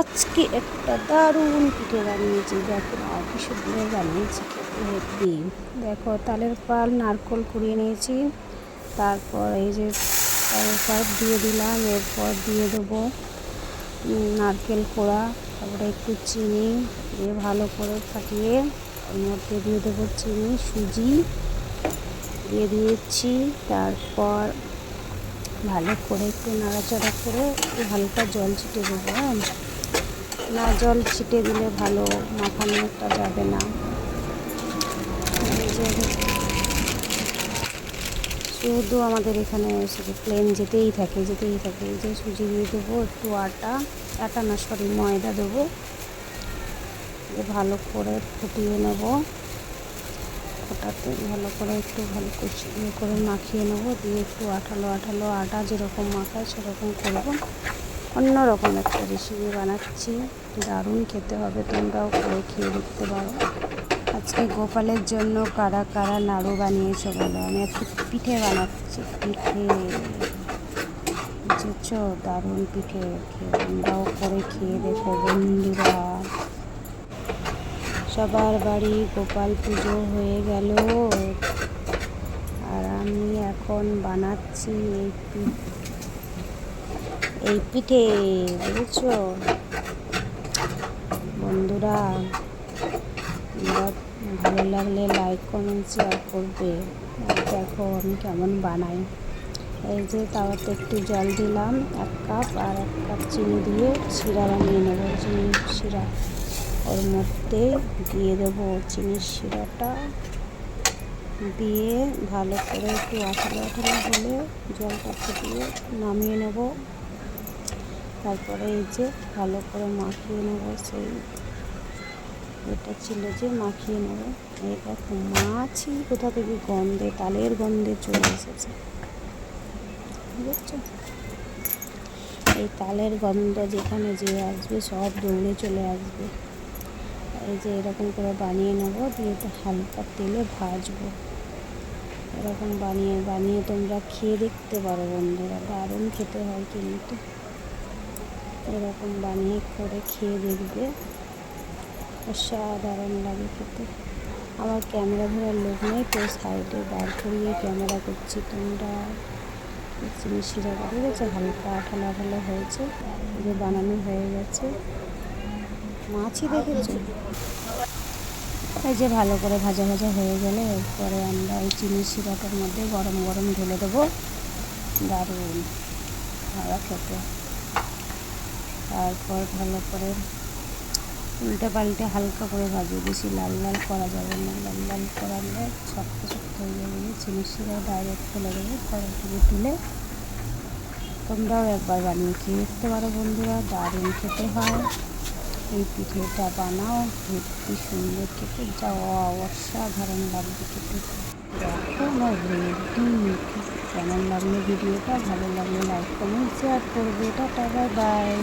আজকে একটা দারুণ পিঠে বানিয়েছি। দেখো না কি সুন্দর বানিয়েছি, খেতে হেব্বি। দেখো তালের পাল নারকোল কুড়িয়ে নিয়েছি, তারপর এই যে তালের পাল দিয়ে দিলাম, এরপর দিয়ে দেবো নারকেল কোড়া, তারপরে একটু চিনি দিয়ে ভালো করে ফাটিয়ে ওর মধ্যে দিয়ে দেবো চিনি, সুজি দিয়ে দিয়েছি। তারপর ভালো করে একটু নাড়াচাড়া করে হালকা জল ছিটে দেবো। হ্যাঁ, না জল ছিটে দিলে ভালো মাখানোটা যাবে না। শুধু আমাদের এখানে শুধু প্লেন যেতেই থাকে। এই যে সুজি দিয়ে দেবো, একটু আটা না সরি ময়দা দেবো, ভালো করে ফুটিয়ে নেব। ওটাতে ভালো করে একটু ভালো করে মাখিয়ে নেবো, দিয়ে একটু আঠালো আটা যেরকম মাখায় সেরকম করবো। অন্যরকম একটা রেসিপি বানাচ্ছি, দারুণ খেতে হবে, তোমরাও করে খেয়ে দেখতে পারো। আজকে গোপালের জন্য কারা কারা নাড়ু বানিয়েছে বলো? আমি একটু পিঠে বানাচ্ছি, পিঠে বুঝেছ, দারুণ পিঠে। তোমরাও করে খেয়ে দেখো বন্ধুরা। সবার বাড়ি গোপাল পুজো হয়ে গেল, আর আমি এখন বানাচ্ছি এই পিঠে, বুঝেছ বন্ধুরা। ভালো লাগলে লাইক কমেন্ট শেয়ার করবে। দেখো আমি কেমন বানাই। এই যে তাওয়াতে একটু জল দিলাম 1 কাপ, আর 1 কাপ চিনি দিয়ে শিরা বানিয়ে নেব। চিনির শিরা ওর মধ্যে দিয়ে দেবো, চিনির শিরাটা দিয়ে ভালো করে একটু আঠালো হলে জলটা ফুটিয়ে নামিয়ে নেব। তারপরে এই যে ভালো করে মাখিয়ে নেব, সেই এটা ছিল যে মাখিয়ে নেব। এই দেখো মাছি কোথা থেকে গন্ধে, তালের গন্ধে চলে এসেছে, বুঝছো? এই তালের গন্ধ যেখানে যে আসবে সব দৌড়ে চলে আসবে। এই যে এরকম করে বানিয়ে নেব, দিয়ে এটা হালকা তেলে ভাজবো। এরকম বানিয়ে তোমরা খেয়ে দেখতে পারো বন্ধুরা, দারুণ খেতে হয় কিন্তু। এরকম বানিয়ে করে খেয়ে দেখবে, অসাধারণ লাগে খেতে। আমার ক্যামেরা ধরার লোক নেই, তো সাইডে বার করিয়ে ক্যামেরা করছি। তোমরা চিনি শিরাটা ঠিক আছে, হালকা আঠালো হয়েছে, যে বানানো হয়ে গেছে। মাছি দেখেছো? এই যে ভালো করে ভাজা হয়ে গেলে এরপরে আমরা এই চিনি শিরাটার মধ্যে গরম গরম ঢেলে দেবো, দারুণ ভালো খেতে। তারপর ভালো করে উল্টে পাল্টে হালকা করে ভাজি, বেশি লাল করা যাবে না। লাল করালে শক্ত হয়ে যাবে। চিনি শিরা ডাইরেক্ট ফেলে দেবো কড়াই থেকে তুলে। তোমরাও একবার বানিয়ে খেয়ে দেখতে পারো বন্ধুরা, দারুণ খেতে হয়। এই পিঠেটা বানাও, হেব্বি সুন্দর খেতে, যা অসাধারণ লাগবে খেতে। দেখো আমার রেডি। কেমন লাগলো ভিডিওটা? ভালো লাগলে লাইক কমেন্ট শেয়ার করবে। Tata, bye bye.